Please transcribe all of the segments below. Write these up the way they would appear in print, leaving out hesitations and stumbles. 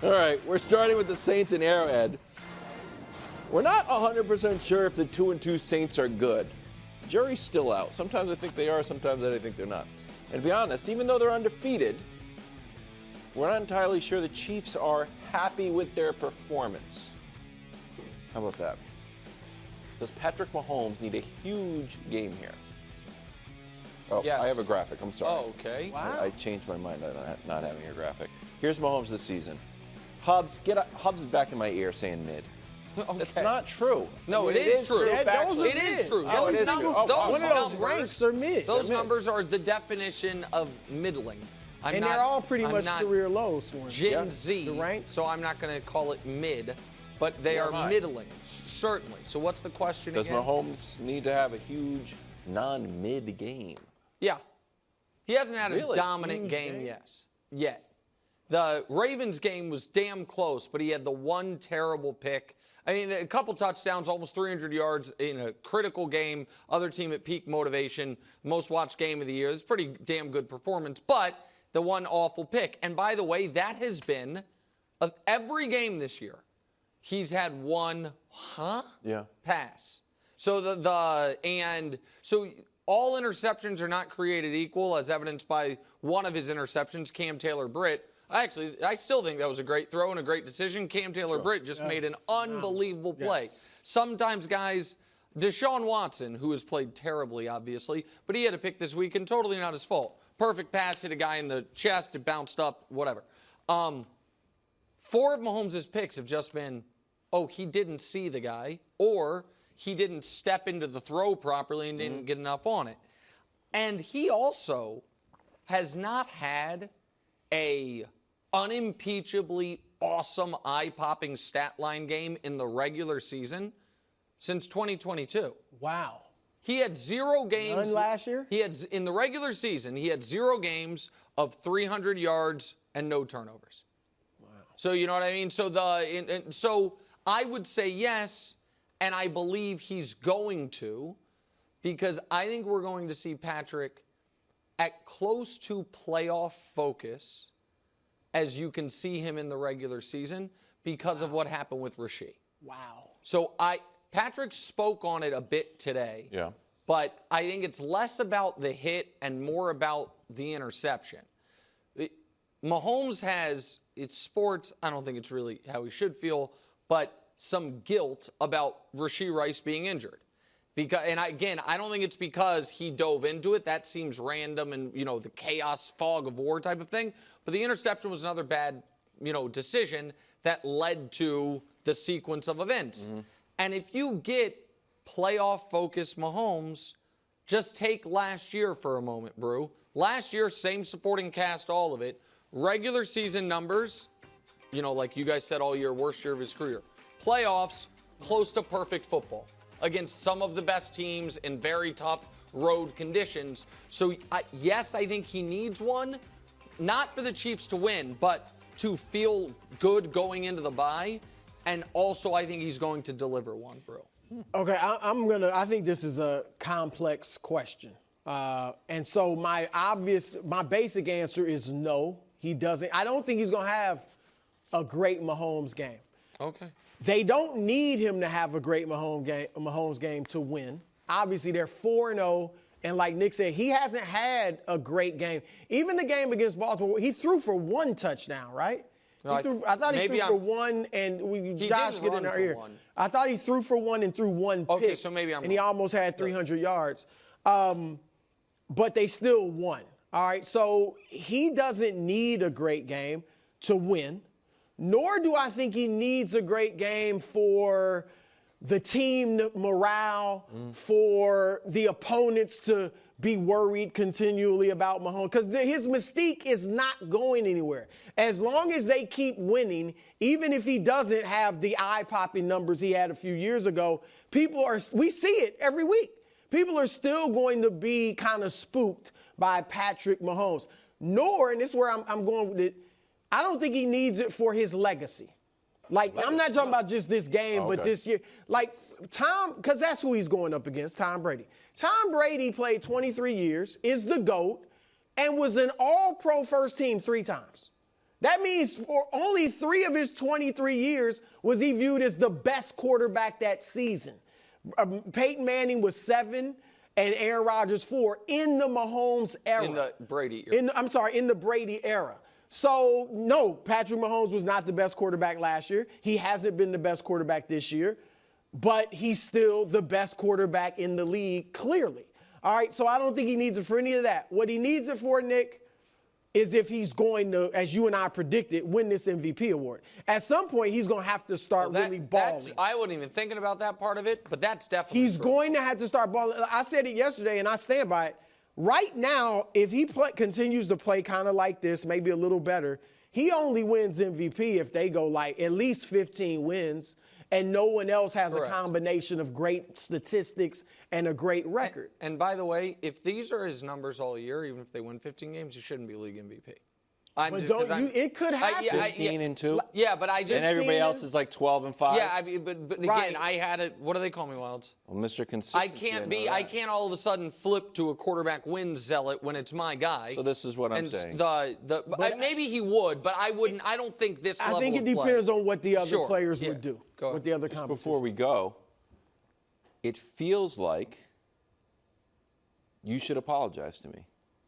All right, we're starting with the Saints and Arrowhead. We're not 100% sure if the 2-2 Saints are good. Jury's still out. Sometimes I think they are, sometimes I think they're not. And to be honest, even though they're undefeated, we're not entirely sure the Chiefs are happy with their performance. How about that? Does Patrick Mahomes need a huge game here? Oh, yes. I have a graphic. I'm sorry. Oh, okay. Wow. I changed my mind on not having a graphic. Here's Mahomes this season. Hobbs is back in my ear saying mid. Okay. That's not true. No, it is true. Yeah, It is true. Oh, it is true. One of those ranks are mid. Those numbers are the definition of middling. They're all pretty much career lows for him. Gen Z, the ranks. so I'm not going to call it mid, but they are middling, certainly. So what's the question Does again? Mahomes need to have a huge non-mid game? Yeah. He hasn't had a dominant game yet. The Ravens game was damn close, but he had the one terrible pick. I mean, a couple touchdowns, almost 300 yards in a critical game. Other team at peak motivation, most watched game of the year. It's a pretty damn good performance, but the one awful pick. And by the way, that has been of every game this year. He's had one pass. So so all interceptions are not created equal, as evidenced by one of his interceptions, Cam Taylor-Britt. I still think that was a great throw and a great decision. Cam Taylor-Britt just made an unbelievable play. Yes. Sometimes guys, Deshaun Watson, who has played terribly, obviously, but he had a pick this week and totally not his fault. Perfect pass, hit a guy in the chest, it bounced up, whatever. 4 of Mahomes' picks have just been, he didn't see the guy, or he didn't step into the throw properly and didn't get enough on it. And he also has not had a unimpeachably awesome, eye-popping stat line game in the regular season since 2022. Wow. He had 0 games. None last year? In the regular season, he had 0 games of 300 yards and no turnovers. Wow. So you know what I mean? So so I would say yes, and I believe he's going to, because I think we're going to see Patrick at close to playoff focus as you can see him in the regular season because of what happened with Rasheed. Wow. So Patrick spoke on it a bit today. Yeah. But I think it's less about the hit and more about the interception. Mahomes has, it's sports, I don't think it's really how he should feel, but some guilt about Rasheed Rice being injured. I don't think it's because he dove into it. That seems random and, the chaos, fog of war type of thing. But the interception was another bad, decision that led to the sequence of events. Mm-hmm. And if you get playoff-focused Mahomes, just take last year for a moment, Brew. Last year, same supporting cast, all of it. Regular season numbers, like you guys said all year, worst year of his career. Playoffs, close to perfect football against some of the best teams in very tough road conditions. So, yes, I think he needs one, not for the Chiefs to win, but to feel good going into the bye. And also, I think he's going to deliver one, bro. Okay, I think this is a complex question. And so my basic answer is no, he doesn't. I don't think he's going to have a great Mahomes game. Okay. They don't need him to have a great Mahomes game to win. Obviously, they're 4-0, and like Nick said, he hasn't had a great game. Even the game against Baltimore, he threw for 1 touchdown, right? I thought he threw for 1, and Josh get in our ear. I thought he threw for 1 and threw 1 pick. Okay, so maybe I'm and he almost had 300 yards. But they still won. All right, so he doesn't need a great game to win. Nor do I think he needs a great game for the team morale, for the opponents to be worried continually about Mahomes. Because his mystique is not going anywhere. As long as they keep winning, even if he doesn't have the eye-popping numbers he had a few years ago, we see it every week. People are still going to be kind of spooked by Patrick Mahomes. Nor, and this is where I'm going with it, I don't think he needs it for his legacy. I'm not talking about just this game, but this year. Because that's who he's going up against, Tom Brady. Tom Brady played 23 years, is the GOAT, and was an all-pro first team 3 times. That means for only 3 of his 23 years was he viewed as the best quarterback that season. Peyton Manning was 7 and Aaron Rodgers 4 in the Mahomes era. In the Brady era. In the Brady era. So, no, Patrick Mahomes was not the best quarterback last year. He hasn't been the best quarterback this year, but he's still the best quarterback in the league, clearly. All right, so I don't think he needs it for any of that. What he needs it for, Nick, is if he's going to, as you and I predicted, win this MVP award. At some point, he's going to have to start really balling. I wasn't even thinking about that part of it, but that's definitely He's true. going to have to start balling. I said it yesterday, and I stand by it. Right now, if he continues to play kind of like this, maybe a little better, he only wins MVP if they go like at least 15 wins and no one else has Correct. a combination of great statistics and a great record. And by the way, if these are his numbers all year, even if they win 15 games, he shouldn't be league MVP. But it could happen. 15-2. Yeah, but I just. And everybody else is like 12-5. Yeah, I mean, but again, Right. I had it. What do they call me, Wilds? Well, Mr. Consistency. I can't all of a sudden flip to a quarterback win zealot when it's my guy. So this is what I'm and saying. Maybe he would, but I wouldn't. I don't think this. I level think it of play. depends on what the other Sure. players Yeah. would do. Go ahead. What the other Just competition. before we go, it feels like you should apologize to me.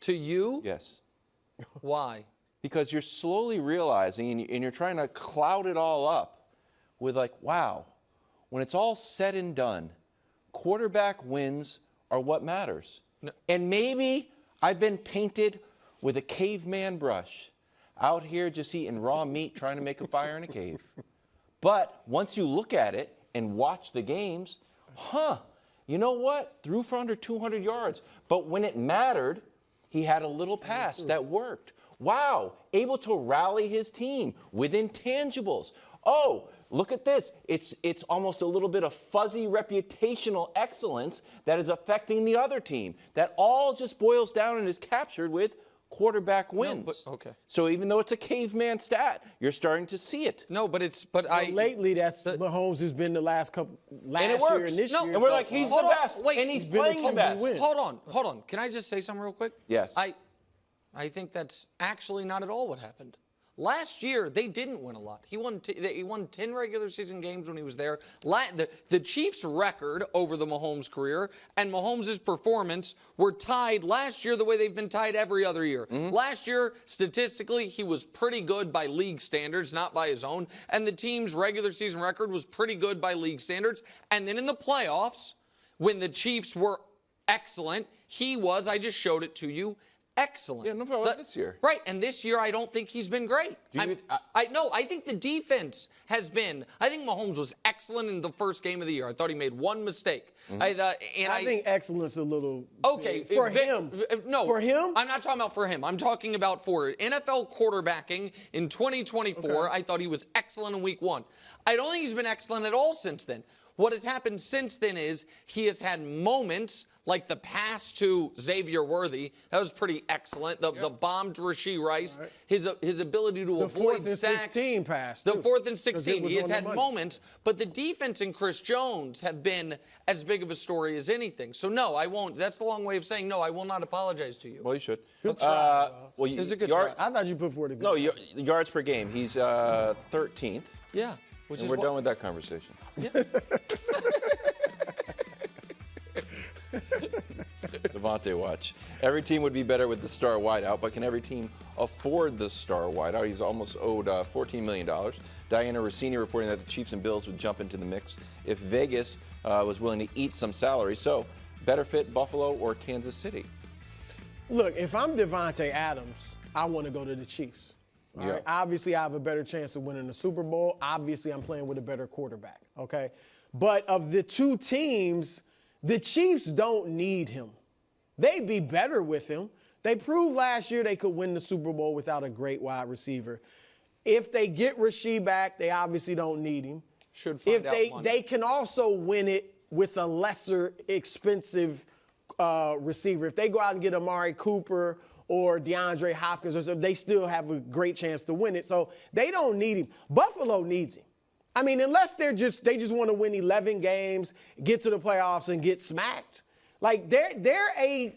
To you? Yes. Why? Because you're slowly realizing and you're trying to cloud it all up with like, wow, when it's all said and done, quarterback wins are what matters. No. And maybe I've been painted with a caveman brush out here just eating raw meat trying to make a fire in a cave. But once you look at it and watch the games, you know what? Threw for under 200 yards. But when it mattered, he had a little pass that worked. Wow, able to rally his team with intangibles. Oh, look at this. It's almost a little bit of fuzzy reputational excellence that is affecting the other team. That all just boils down and is captured with quarterback wins. Okay. So even though it's a caveman stat, you're starting to see it. No, but Lately, Mahomes has been the last And year it works. and this year. And we're like, he's the best. Wait, and he's been a playing the best. win. Hold on. Can I just say something real quick? Yes. I think that's actually not at all what happened. Last year, they didn't win a lot. He won 10 regular season games when he was there. The Chiefs' record over the Mahomes career and Mahomes' performance were tied last year the way they've been tied every other year. Mm-hmm. Last year, statistically, he was pretty good by league standards, not by his own. And the team's regular season record was pretty good by league standards. And then in the playoffs, when the Chiefs were excellent, he was, I just showed it to you, excellent. Yeah, no problem this year. Right, and this year I don't think he's been great. I think the defense has been. I think Mahomes was excellent in the first game of the year. I thought he made one mistake. Mm-hmm. I think excellence a little. Okay, for him. No, for him. I'm not talking about for him. I'm talking about for NFL quarterbacking in 2024. Okay. I thought he was excellent in Week 1. I don't think he's been excellent at all since then. What has happened since then is he has had moments like the pass to Xavier Worthy. That was pretty excellent. The bomb to Rashee Rice. Right. His ability to avoid sacks. The 4th and 16 pass. The 4th and 16. He has had money. moments, but the defense and Chris Jones have been as big of a story as anything. So no, I won't. That's the long way of saying no. I will not apologize to you. Well, you should. Good try. It's a good try. I thought you put forward a good. No, yards per game. He's 13th. Yeah. And we're done with that conversation. Yeah. Davante, watch. Every team would be better with the star wideout, but can every team afford the star wideout? He's almost owed $14 million. Diana Rossini reporting that the Chiefs and Bills would jump into the mix if Vegas was willing to eat some salary. So, better fit Buffalo or Kansas City? Look, if I'm Davante Adams, I want to go to the Chiefs. All right? Obviously, I have a better chance of winning the Super Bowl. Obviously, I'm playing with a better quarterback, okay? But of the two teams, the Chiefs don't need him. They'd be better with him. They proved last year they could win the Super Bowl without a great wide receiver. If they get Rashee back, they obviously don't need him. Should find out If they can also win it with a lesser expensive receiver. If they go out and get Amari Cooper or DeAndre Hopkins or something, they still have a great chance to win it. So they don't need him. Buffalo needs him. I mean, unless they just want to win 11 games, get to the playoffs, and get smacked. Like, they're a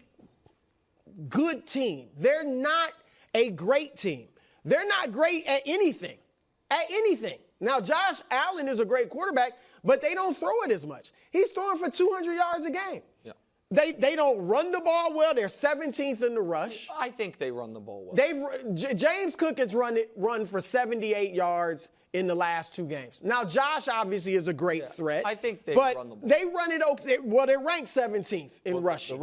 good team. They're not a great team. They're not great at anything. Now, Josh Allen is a great quarterback, but they don't throw it as much. He's throwing for 200 yards a game. Yeah. They don't run the ball well. They're 17th in the rush. I think they run the ball well. James Cook has run for 78 yards in the last 2 games. Now, Josh obviously is a great threat. I think they but run the ball. They run it okay. Well, they're ranked 17th in rushing. The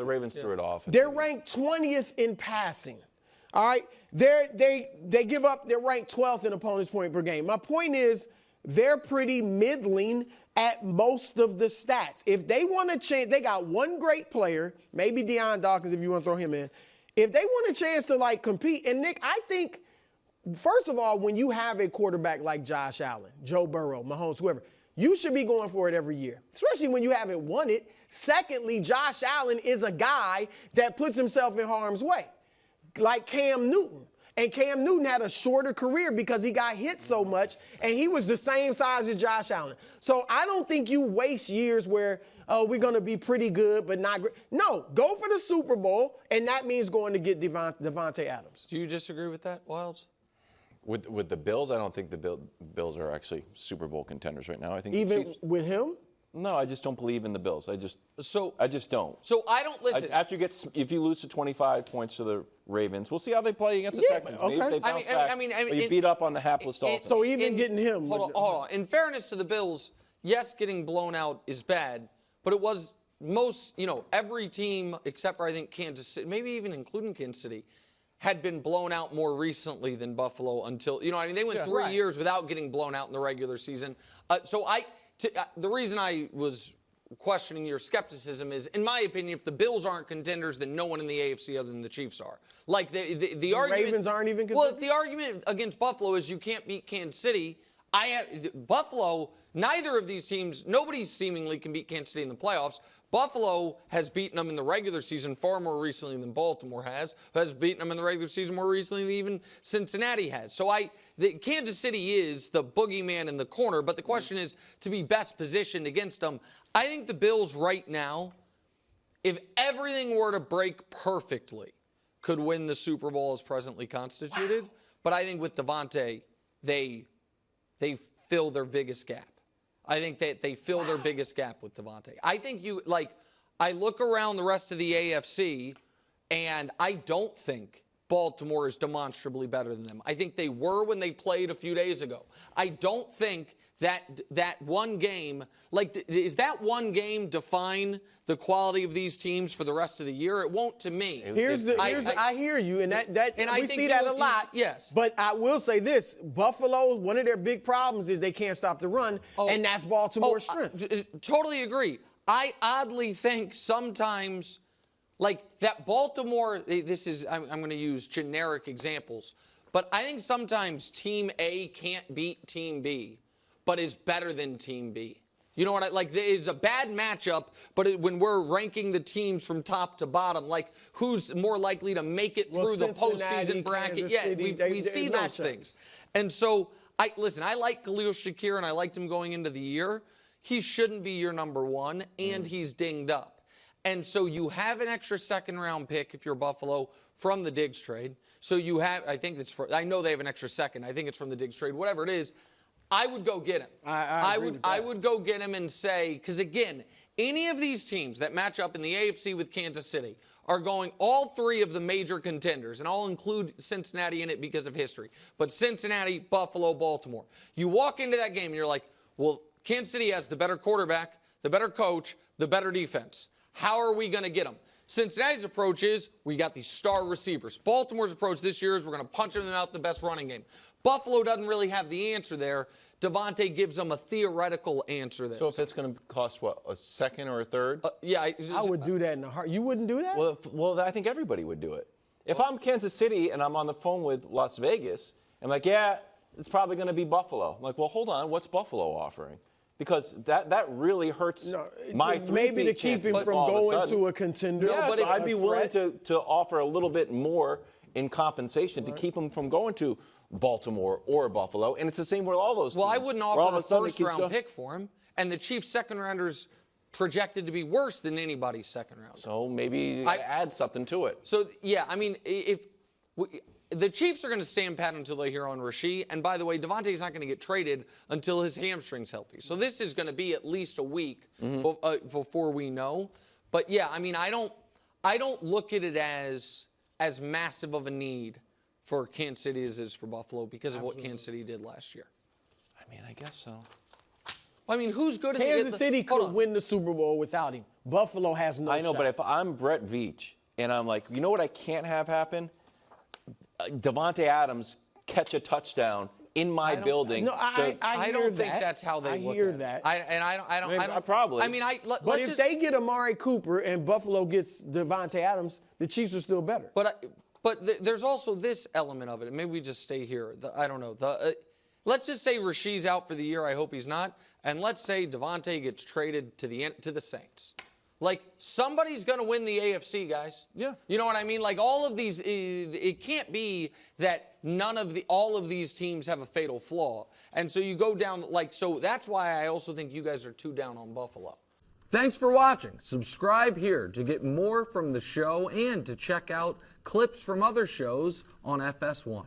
Ravens threw it off. They're ranked 20th in passing. All right? They give up, they're ranked 12th in opponent's point per game. My point is they're pretty middling at most of the stats. If they want to change, they got one great player, maybe Deion Dawkins if you want to throw him in. If they want a chance to like compete, and Nick, I think, first of all, when you have a quarterback like Josh Allen, Joe Burrow, Mahomes, whoever, you should be going for it every year, especially when you haven't won it. Secondly, Josh Allen is a guy that puts himself in harm's way, like Cam Newton. And Cam Newton had a shorter career because he got hit so much, and he was the same size as Josh Allen. So I don't think you waste years where, oh, we're going to be pretty good but not great. No, go for the Super Bowl, and that means going to get Davante Adams. Do you disagree with that, Wilds? With the Bills, I don't think the Bills are actually Super Bowl contenders right now. I think Even the Chiefs, with him? No, I just don't believe in the Bills. I just don't. So I don't listen. If you lose to 25 points to the Ravens, we'll see how they play against the Texans. Okay. Maybe they bounce back. But you beat up on the hapless Dolphins. So even getting him. Hold on. In fairness to the Bills, yes, getting blown out is bad, but it was every team except for I think Kansas City, maybe even including Kansas City, had been blown out more recently than Buffalo until, they went 3 years without getting blown out in the regular season. The reason I was questioning your skepticism is, in my opinion, if the Bills aren't contenders, then no one in the AFC other than the Chiefs are. Like the argument, Ravens aren't even contenders? Well, if the argument against Buffalo is you can't beat Kansas City, Buffalo, neither of these teams, nobody seemingly can beat Kansas City in the playoffs. Buffalo has beaten them in the regular season far more recently than Baltimore has beaten them in the regular season more recently than even Cincinnati has. So Kansas City is the boogeyman in the corner, but the question is to be best positioned against them. I think the Bills right now, if everything were to break perfectly, could win the Super Bowl as presently constituted. Wow. But I think with Davante, they fill their biggest gap. I think that they fill their biggest gap with Davante. I think I look around the rest of the AFC, and I don't think Baltimore is demonstrably better than them. I think they were when they played a few days ago. I don't think that one game, is that one game define the quality of these teams for the rest of the year? It won't to me. I hear you, and we see that a lot. Yes. But I will say this: Buffalo, one of their big problems is they can't stop the run, and that's Baltimore's strength. Totally agree. I oddly think sometimes, that Baltimore. I'm going to use generic examples, but I think sometimes Team A can't beat Team B, but is better than Team B. You know what? It's a bad matchup, but when we're ranking the teams from top to bottom, who's more likely to make it through the postseason bracket? We see those things. And so, I like Khalil Shakir, and I liked him going into the year. He shouldn't be your number one, and he's dinged up. And so you have an extra second-round pick if you're Buffalo from the Diggs trade. So you have, I know they have an extra second. I think it's from the Diggs trade. Whatever it is, I would go get him. I would go get him and say, because again, any of these teams that match up in the AFC with Kansas City are going all three of the major contenders, and I'll include Cincinnati in it because of history. But Cincinnati, Buffalo, Baltimore. You walk into that game and you're like, well, Kansas City has the better quarterback, the better coach, the better defense. How are we going to get them? Cincinnati's approach is we got these star receivers. Baltimore's approach this year is we're going to punch them out the best running game. Buffalo doesn't really have the answer there. Davante gives them a theoretical answer there. So if it's going to cost, what, a second or a third? I would do that in a heart. You wouldn't do that? Well, I think everybody would do it. If I'm Kansas City and I'm on the phone with Las Vegas, I'm like, yeah, it's probably going to be Buffalo. I'm like, well, hold on. What's Buffalo offering? Because that really hurts my maybe to keep him from going to a contender. Yeah, but I'd be willing to offer a little bit more in compensation to keep him from going to Baltimore or Buffalo. And it's the same with all those teams. Well, I wouldn't offer a first-round pick for him. And the Chiefs' second-rounders projected to be worse than anybody's second-rounder. So maybe add something to it. So, yeah, I mean, the Chiefs are going to stand pat until they hear on Rasheed. And by the way, Davante's not going to get traded until his hamstring's healthy. So this is going to be at least a week before we know. But yeah, I mean, I don't look at it as massive of a need for Kansas City as it is for Buffalo because of what Kansas City did last year. I mean, I guess so. I mean, who's good in Kansas City could win the Super Bowl without him. Buffalo has no I know, shot. but if I'm Brett Veach and I'm like, you know what I can't have happen? Davante Adams catch a touchdown in my building. No, I don't think that's how they look hear at that. I don't. Probably. I mean, But if they get Amari Cooper and Buffalo gets Davante Adams, the Chiefs are still better. But there's also this element of it, and maybe we just stay here. I don't know. Let's just say Rasheed's out for the year. I hope he's not. And let's say Davante gets traded to the Saints. Like, somebody's going to win the AFC, guys. Yeah. You know what I mean? Like, all of these, it can't be that all of these teams have a fatal flaw. And so you go down, so that's why I also think you guys are too down on Buffalo. Thanks for watching. Subscribe here to get more from the show and to check out clips from other shows on FS1.